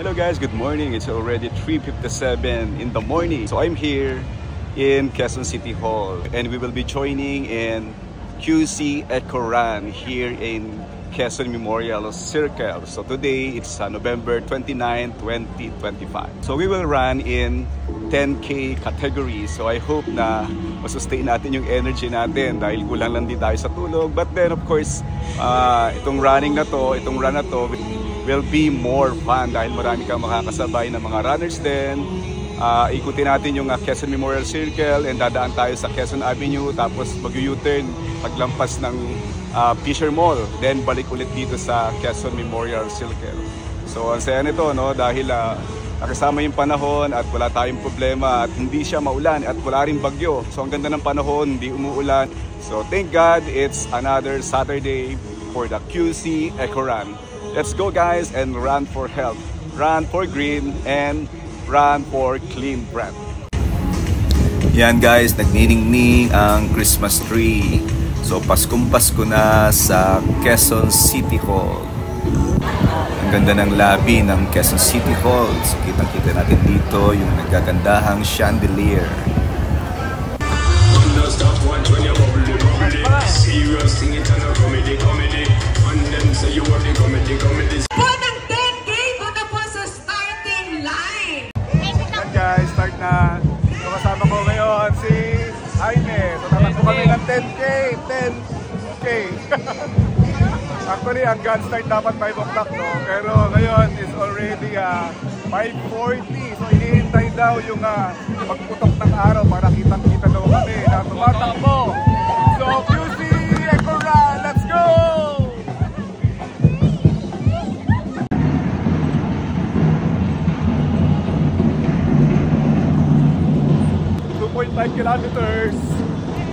Hello guys, good morning. It's already 3:57 in the morning. So I'm here in Quezon City Hall and we will be joining in QC Eco Run here in Quezon Memorial Circle. So today it's November 29, 2025. So we will run in 10K category. So I hope na masustain natin yung energy natin dahil kulang lang din tayo sa tulog. But then of course, itong run na to will be more fun dahil marami kang makakasabay ng mga runners din. Ikutin natin yung Quezon Memorial Circle and dadaan tayo sa Quezon Avenue, tapos mag-U-turn paglampas ng Fisher Mall, then balik ulit dito sa Quezon Memorial Circle. So ang saya nito, no, dahil nakasama yung panahon at wala tayong problema at hindi siya maulan at wala rin bagyo. So ang ganda ng panahon, hindi umuulan. So thank God it's another Saturday for the QC Eco Run. Let's go guys and run for health, run for green, and run for clean breath. Yan guys, nagniningning ang Christmas tree. So Paskong Pasko na sa Quezon City Hall. Ang ganda ng labi ng Quezon City Hall. So kitang-kita natin dito yung nagagandahang chandelier. Unang 10K, doon na po sa starting line. Yan guys, start na. So kasama ko ngayon si Jaime. So tatakbo kami ng 10K. Actually, ang gun start dapat 5 o'clock, no? Pero ngayon is already 5:40. So hinihintay daw yung pagputok ng araw para kitang-kita daw kami na tumatakbo. So QC Eco Run, let's go! 2.5 kilometers.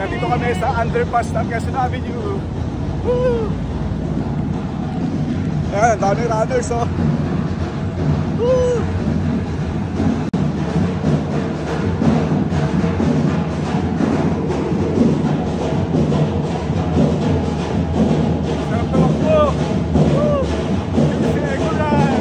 Nandito kami sa underpass ng Quezon Avenue. Woo! Ayan, dami runners, oh. Woo! Sarap tumakbo! Woo! QC Eco Run!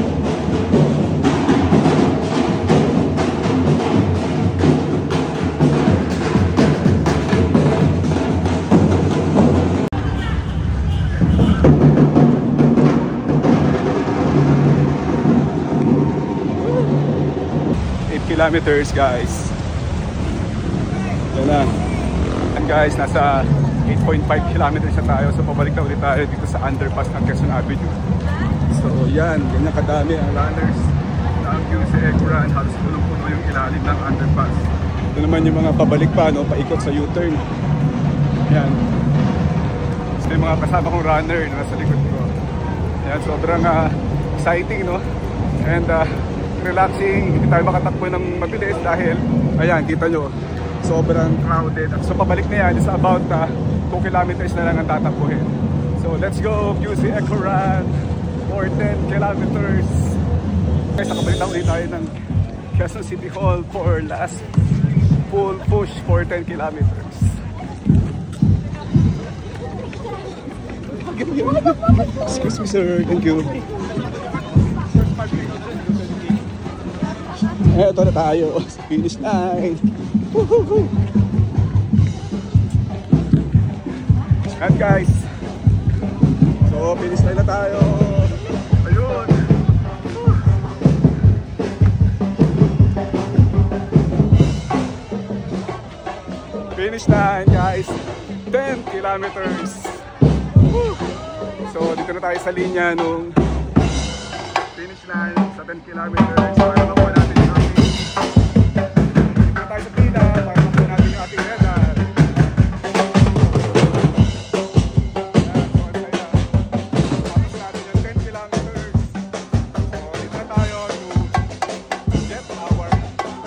Kilometers guys. Yan na. And guys, nasa 8.5 kilometers na tayo. So pabalik na ulit tayo dito sa underpass ng Quezon Avenue. So yan, ganyan kadami ang runners ng QC Eco Run. Halos punong-puno yung ilalim ng underpass. Ito naman yung mga pabalik pa, no, paikot sa U-turn. Yan. So yung mga kasama kong runner na nasa likod ko. Yan, sobrang exciting, no? And relaxing, hindi tayo makatakbo ng mabilis dahil, ayan, kita nyo, sobrang crowded. So pabalik na yan, it's about 2 kilometers na lang ang tatakbuhin. So let's go, QC Eco Run for 10 kilometers. Guys, nakabalik lang ulit tayo ng Quezon City Hall for last full push for 10 kilometers. Excuse me sir, thank you. Eto na tayo sa finish line. Woohoo! And guys, so finish line na tayo. Ayun. Finish line guys, 10 kilometers. Woo! So dito na tayo sa linya nung finish line sa 10 kilometers. Para makuha natin yung ating dito tayo sa pila para makuha natin yung ating medal. Tapos natin yung 10 kilometers. So dito na tayo to get our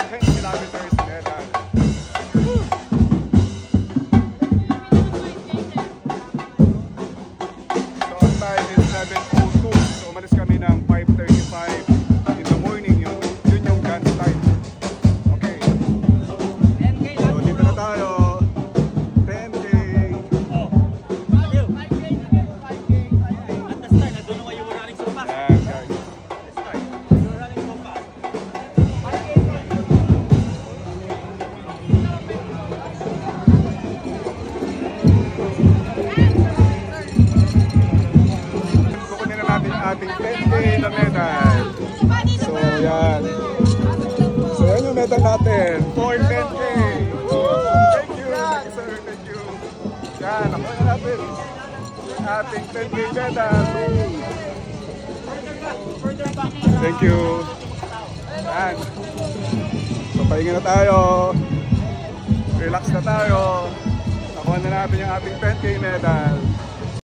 10 kilometers medal. Woo! So ang time is 7:02. So umalis kami ng 5:35 in the morning. Yun yung ating 10K medal. Thank you. Yan. So, pahinga na tayo. Relax na tayo. Nakuha na natin yung ating 10K medal.